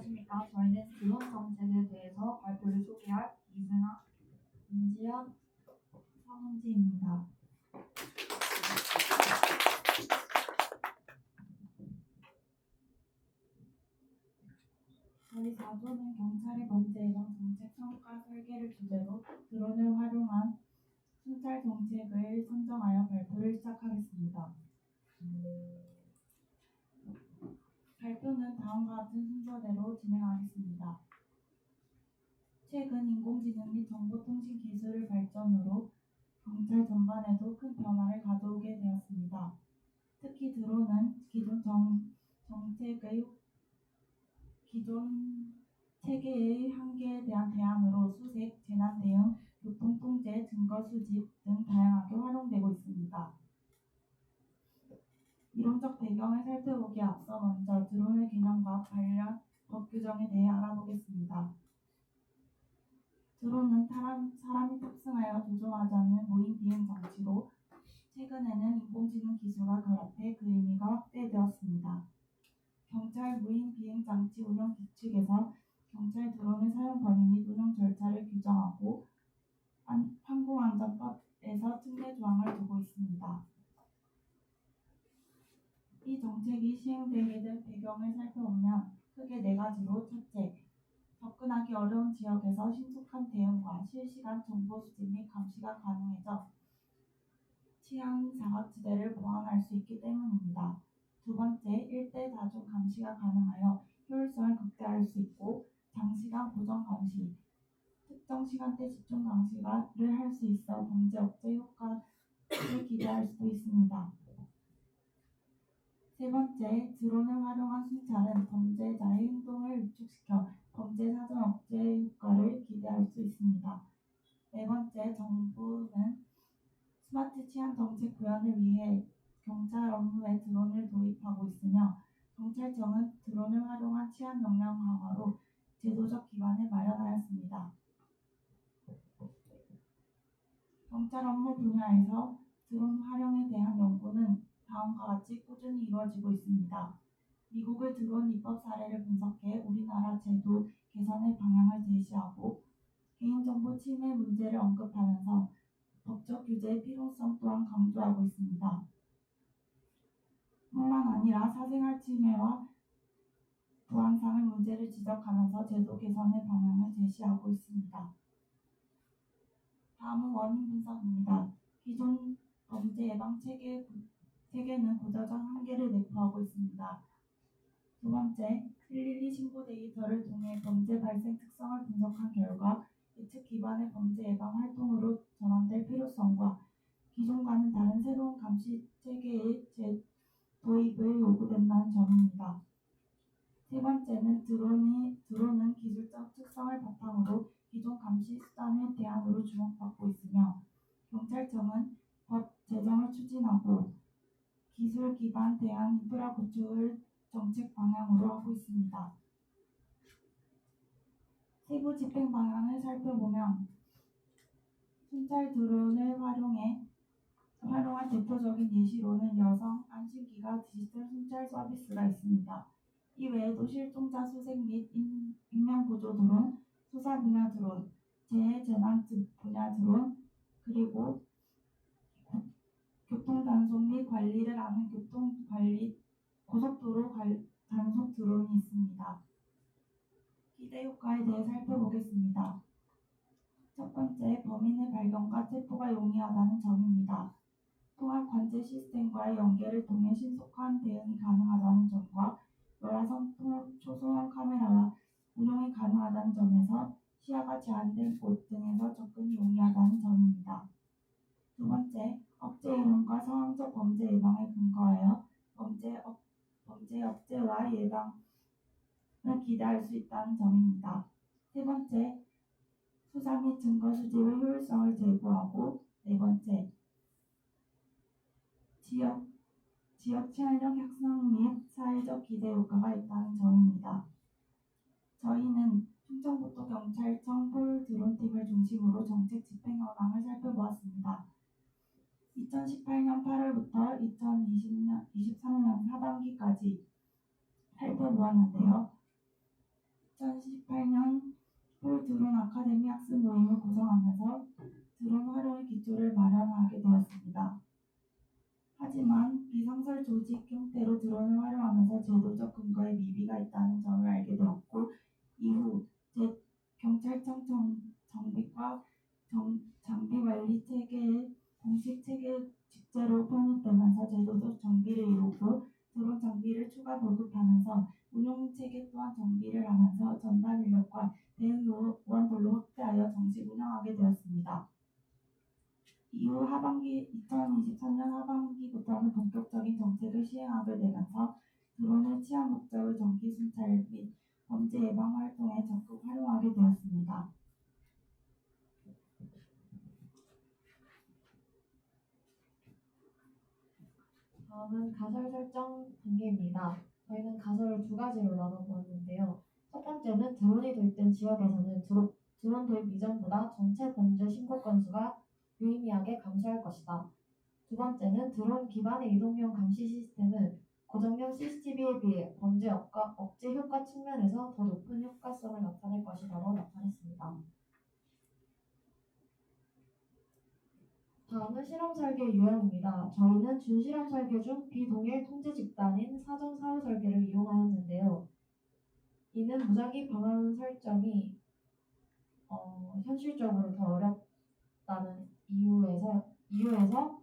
안녕하십니까. 저희는 드론 정책에 대해서 발표를 소개할 이승아, 임지연, 서문지입니다. 저희 4조는 경찰의 범죄 예방 정책 성과 설계를 주제로 드론을 활용한 순찰 정책을 선정하여 발표를 시작하겠습니다. 발표는 다음과 같은 순서대로 진행하겠습니다. 최근 인공지능 및 정보통신 기술의 발전으로 경찰 전반에도 큰 변화를 가져오게 되었습니다. 특히 드론은 기존 체계의 한계에 대한 대안으로 수색, 재난 대응, 교통 통제, 증거 수집 등 다양하게 활용되고 있습니다. 이론적 배경을 살펴보기에 앞서 먼저 드론의 개념과 관련 법 규정에 대해 알아보겠습니다. 드론은 사람이 탑승하여 조종하지 않는 무인 비행 장치로 최근에는 인공지능 기술과 결합해 그 의미가 확대되었습니다. 경찰 무인 비행 장치 운영 규칙에서 경찰 드론의 사용 범위 및 운영 절차를 규정하고 항공안전법에서 특례 조항을 두고 있습니다. 이 정책이 시행되게 된 배경을 살펴보면 크게 네 가지로 첫째, 접근하기 어려운 지역에서 신속한 대응과 실시간 정보 수집 및 감시가 가능해져 치안 사각지대를 보완할 수 있기 때문입니다. 두 번째, 일대 다중 감시가 가능하여 효율성을 극대화할 수 있고 장시간 고정 감시, 특정 시간대 집중 감시를 할 수 있어 범죄 억제 효과를 기대할 수도 있습니다. 세 번째, 드론을 활용한 순찰은 범죄자의 행동을 위축시켜 범죄 사전 억제 효과를 기대할 수 있습니다. 네 번째, 정부는 스마트 치안 정책 구현을 위해 경찰 업무에 드론을 도입하고 있으며 경찰청은 드론을 활용한 치안 역량 강화로 제도적 기반을 마련하였습니다. 경찰 업무 분야에서 드론 활용에 대한 연구는 다음과 같이 꾸준히 이루어지고 있습니다. 미국의 드론 입법 사례를 분석해 우리나라 제도 개선의 방향을 제시하고 개인정보 침해 문제를 언급하면서 법적 규제의 필요성 또한 강조하고 있습니다. 뿐만 아니라 사생활 침해와 보안상의 문제를 지적하면서 제도 개선의 방향을 제시하고 있습니다. 다음은 원인 분석입니다. 기존 범죄 예방 체계는 고자적 한계를 내포하고 있습니다. 두 번째, 112 신고 데이터를 통해 범죄 발생 특성을 분석한 결과 예측 기반의 범죄 예방 활동으로 전환될 필요성과 기존과는 다른 새로운 감시 체계의 도입을 요구된다는 점입니다. 세 번째는 드론은 기술적 특성을 바탕으로 기존 감시 수단의 대안으로 주목받고 있으며 경찰청은 법 제정을 추진하고 기술 기반 대안 인프라 구축을 정책 방향으로 하고 있습니다. 세부 집행 방향을 살펴보면 순찰 드론을 활용한 대표적인 예시로는 여성 안심기가 디지털 순찰 서비스가 있습니다. 이 외에도 실종자 수색 및 인명구조 드론, 수사 분야 드론, 재난 분야 드론, 그리고 교통 단속 및 관리를 하는 고속도로 단속 드론이 있습니다. 기대 효과에 대해 살펴보겠습니다. 첫 번째, 범인의 발견과 체포가 용이하다는 점입니다. 통합 관제 시스템과의 연계를 통해 신속한 대응이 가능하다는 점과 열화선 초소형 카메라와 운용이 가능하다는 점에서 시야가 제한된 곳 등에서 접근이 용이하다는 점입니다. 두 번째, 억제 이론과 상황적 범죄 예방에 근거하여 범죄 억제와 예방을 기대할 수 있다는 점입니다. 세 번째, 수사 및 증거 수집의 효율성을 제고하고 네 번째, 지역 치안력 향상 및 사회적 기대 효과가 있다는 점입니다. 저희는 충청북도 경찰청 폴 드론팀을 중심으로 정책 집행 현황을 살펴보았습니다. 2018년 8월부터 2023년 하반기까지 살펴보았는데요. 2018년 폴 드론 아카데미 학습 모임을 구성하면서 드론 활용의 기초를 마련하게 되었습니다. 하지만 비상설 조직 형태로 드론을 활용하면서 제도적 근거에 미비가 있다는 점을 알게 되었고, 이후 경찰청 정비과 장비 관리 체계의 공식 체계 직제로 편입되면서 제도적 정비를 이루고, 드론 장비를 추가 보급하면서 운용 체계 또한 정비를 하면서 전담 인력과 대응 요원들로 확대하여 정식 운영하게 되었습니다. 이후 2023년 하반기부터는 본격적인 정책을 시행하게 되면서 드론을 치안 목적의 정기 순찰 및 범죄 예방 활동에 적극 활용하게 되었습니다. 다음은 가설 설정 단계입니다. 저희는 가설을 두 가지로 나눠보았는데요. 첫 번째는 드론이 도입된 지역에서는 드론 도입 이전보다 전체 범죄 신고 건수가 유의미하게 감소할 것이다. 두 번째는 드론 기반의 이동형 감시 시스템은 고정형 CCTV에 비해 범죄 억제 효과 측면에서 더 높은 효과성을 나타낼 것이라고 나타냈습니다. 다음은 실험 설계 유형입니다. 저희는 준실험 설계 중 비동일 통제 집단인 사전 사후 설계를 이용하였는데요. 이는 무작위 방안 설정이 현실적으로 더 어렵다는 이유에서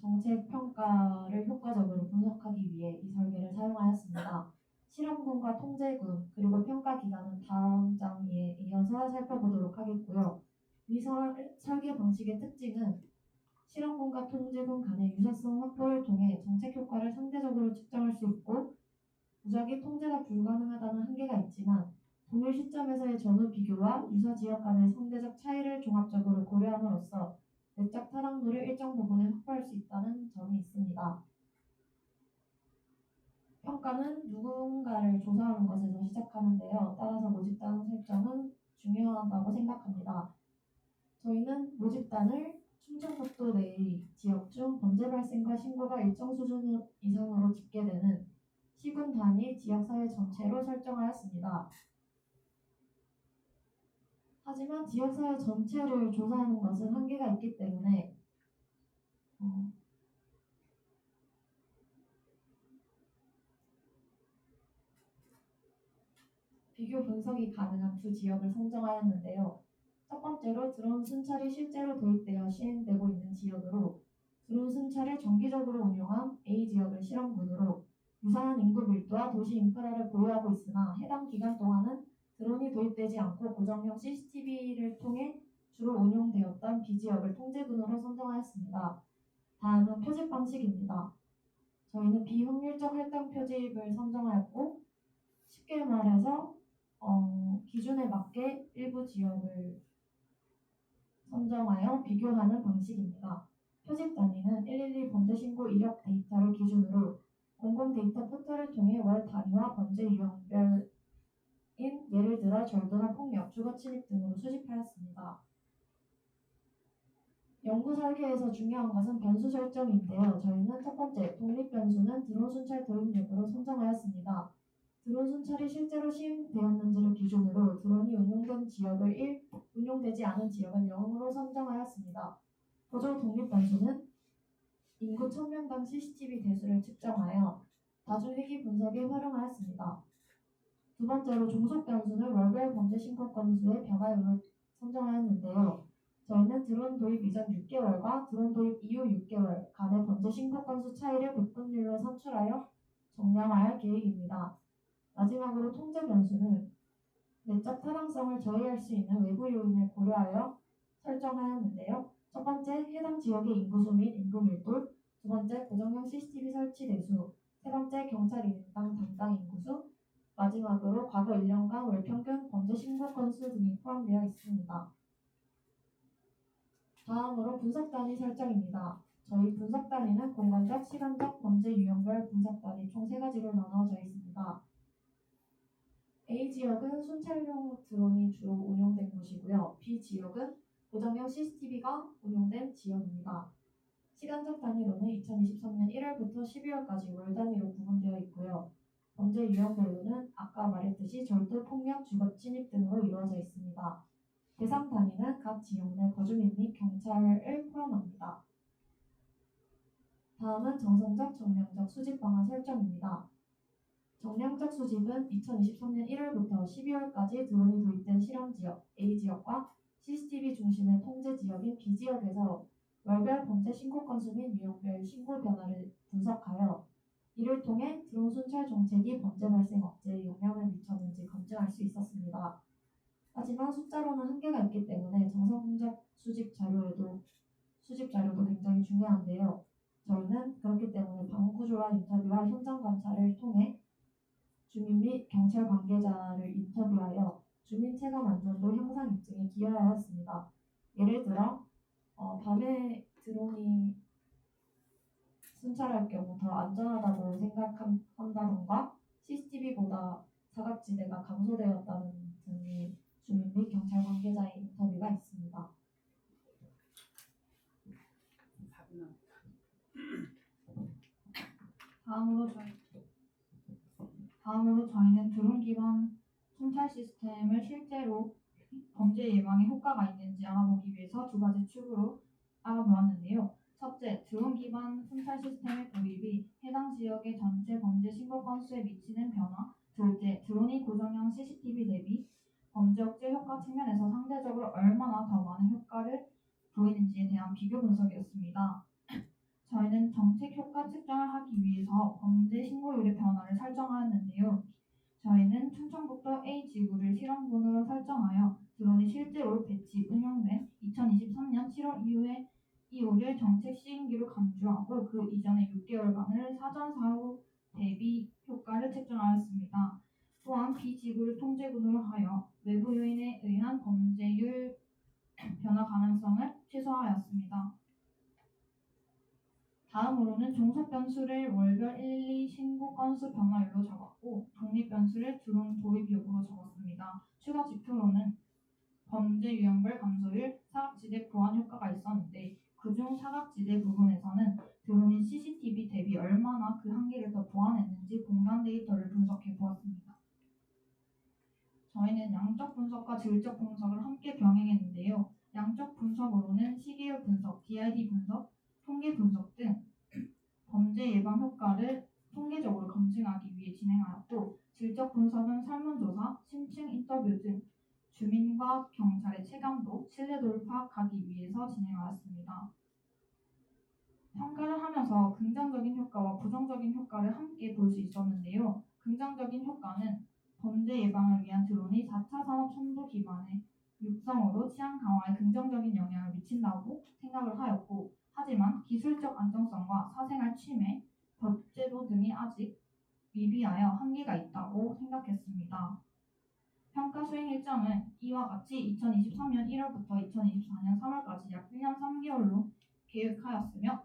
정책 평가를 효과적으로 분석하기 위해 이 설계를 사용하였습니다. 실험군과 통제군 그리고 평가 기간은 다음 장에 이어서 살펴보도록 하겠고요. 이 설계 방식의 특징은 실험군과 통제군 간의 유사성 확보를 통해 정책 효과를 상대적으로 측정할 수 있고, 무작위 통제가 불가능하다는 한계가 있지만 동일 시점에서의 전후 비교와 유사 지역 간의 상대적 차이를 종합적으로 고려함으로써 내적 타당도를 일정 부분에 확보할 수 있다는 점이 있습니다. 평가는 누군가를 조사하는 것에서 시작하는데요. 따라서 모집단 설정은 중요하다고 생각합니다. 저희는 모집단을 충청북도 내의 지역 중 범죄 발생과 신고가 일정 수준 이상으로 집계되는 시군 단위 지역사회 전체로 설정하였습니다. 하지만 지역사회 전체를 조사하는 것은 한계가 있기 때문에 비교 분석이 가능한 두 지역을 선정하였는데요. 첫 번째로 드론 순찰이 실제로 도입되어 시행되고 있는 지역으로 드론 순찰을 정기적으로 운용한 A지역을 실험군으로 유사한 인구 밀도와 도시 인프라를 보유하고 있으나 해당 기간 동안은 드론이 도입되지 않고 고정형 CCTV를 통해 주로 운용되었던 B지역을 통제군으로 선정하였습니다. 다음은 표집 방식입니다. 저희는 비확률적 할당 표집을 선정하였고, 쉽게 말해서 기준에 맞게 일부 지역을 선정하여 비교하는 방식입니다. 표집 단위는 112 범죄 신고 이력 데이터를 기준으로 공공 데이터 포털을 통해 월 단위와 범죄 유형별인 예를 들어 절도나 폭력, 주거 침입 등으로 수집하였습니다. 연구 설계에서 중요한 것은 변수 설정인데요. 저희는 첫 번째, 독립 변수는 드론 순찰 도입 여부로 선정하였습니다. 드론 순찰이 실제로 시행되었는지를 기준으로 드론이 운용된 지역을 1, 운용되지 않은 지역은 0으로 선정하였습니다. 보조 독립 변수는 인구 1000명당 CCTV 대수를 측정하여 다중회귀 분석에 활용하였습니다. 두 번째로 종속 변수는 월별 범죄 신고 건수의 변화율을 선정하였는데요. 저희는 드론 도입 이전 6개월과 드론 도입 이후 6개월 간의 범죄 신고 건수 차이를 백분율로 산출하여 정량화할 계획입니다. 마지막으로 통제 변수는 내적 타당성을 저해할 수 있는 외부 요인을 고려하여 설정하였는데요. 첫 번째, 해당 지역의 인구수 및 인구 밀도, 두 번째, 고정형 CCTV 설치 대수, 세 번째, 경찰 인당 담당 인구수, 마지막으로 과거 1년간 월 평균 범죄 신고 건수 등이 포함되어 있습니다. 다음으로 분석 단위 설정입니다. 저희 분석 단위는 공간적, 시간적, 범죄 유형별 분석 단위 총 3가지로 나누어져 있습니다. A지역은 순찰용 드론이 주로 운용된 곳이고요. B지역은 고정형 CCTV가 운용된 지역입니다. 시간적 단위로는 2023년 1월부터 12월까지 월 단위로 구분되어 있고요. 범죄 유형 별로는 아까 말했듯이 절도, 폭력, 주거 침입 등으로 이루어져 있습니다. 대상 단위는 각 지역 내 거주민 및 경찰을 포함합니다. 다음은 정성적, 정량적 수집 방안 설정입니다. 정량적 수집은 2023년 1월부터 12월까지 드론이 도입된 실험지역 A지역과 CCTV 중심의 통제지역인 B지역에서 월별 범죄 신고 건수 및 유형별 신고 변화를 분석하여 이를 통해 드론 순찰 정책이 범죄 발생 억제에 영향을 미쳤는지 검증할 수 있었습니다. 하지만 숫자로는 한계가 있기 때문에 정성적 수집 자료도 굉장히 중요한데요. 저희는 그렇기 때문에 방구조와 인터뷰와 현장 관찰을 통해 주민 및 경찰 관계자를 인터뷰하여 주민 체감 안전도 향상 입증에 기여하였습니다. 예를 들어 밤에 드론이 순찰할 경우 더 안전하다고 생각한다던가 CCTV보다 사각지대가 감소되었다는 등의 주민 및 경찰 관계자의 인터뷰가 있습니다. 다음으로 저희는 드론 기반 순찰 시스템을 실제로 범죄 예방에 효과가 있는지 알아보기 위해서 두 가지 축으로 알아보았는데요. 첫째, 드론 기반 순찰 시스템의 도입이 해당 지역의 전체 범죄 신고 건수에 미치는 변화. 둘째, 드론이 고정형 CCTV 대비 범죄 억제 효과 측면에서 상대적으로 얼마나 더 많은 효과를 보이는지에 대한 비교 분석이었습니다. 저희는 정책 효과 측정을 하기 위해서 범죄 신고율의 변화를 설정하였는데요. 저희는 충청북도 A지구를 실험군으로 설정하여 드론이 실제로 배치 운영된 2023년 7월 이후를 정책 시행기로 간주하고 그 이전의 6개월간을 사전 사후 대비 효과를 측정하였습니다. 또한 B지구를 통제군으로 하여 외부 요인에 의한 범죄율 변화 가능성을 최소화하였습니다. 다음으로는 종속 변수를 월별 112 신고 건수 변화율로 적었고 독립 변수를 드론 도입 여부로 적었습니다. 추가 지표로는 범죄 유형별 감소율, 사각지대 보완 효과가 있었는데 그중 사각지대 부분에서는 드론이 CCTV 대비 얼마나 그 한계를 더 보완했는지 공간 데이터를 분석해 보았습니다. 저희는 양적 분석과 질적 분석을 함께 병행했는데요. 양적 분석으로는 시계열 분석, DID 분석, 통계 분석 등 범죄 예방 효과를 통계적으로 검증하기 위해 진행하였고 질적 분석은 설문조사, 심층 인터뷰 등 주민과 경찰의 체감도, 신뢰도를 파악하기 위해서 진행하였습니다. 평가를 하면서 긍정적인 효과와 부정적인 효과를 함께 볼 수 있었는데요. 긍정적인 효과는 범죄 예방을 위한 드론이 4차 산업 선도 기반의 육성으로 치안 강화에 긍정적인 영향을 미친다고 생각을 하였고 하지만 기술적 안정성과 사생활 침해, 법제도 등이 아직 미비하여 한계가 있다고 생각했습니다. 평가 수행 일정은 이와 같이 2023년 1월부터 2024년 3월까지 약 1년 3개월로 계획하였으며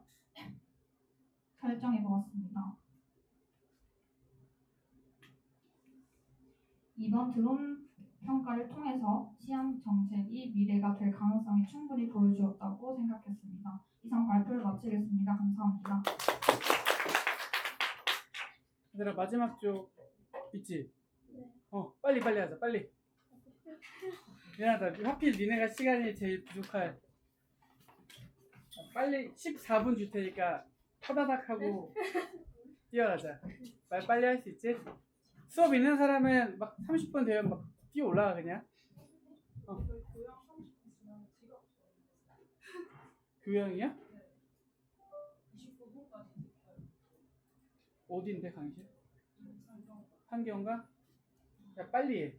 설정해 보았습니다. 이번 드론 평가를 통해서 치안 정책이 미래가 될 가능성이 충분히 보여주었다고 생각했습니다. 이상 발표를 마치겠습니다. 감사합니다. 얘들아 마지막 쪽 있지? 빨리 하자 빨리. 미안하다 하필 니네가 시간이 제일 부족할 빨리 14분 줄 테니까 허다닥 하고 뛰어가자. 말 빨리 할 수 있지? 수업 있는 사람은 막 30분 되면 막 뛰어 올라가 그냥. 교양이야? 어디인데 강의실? 한경가? 야 빨리 해.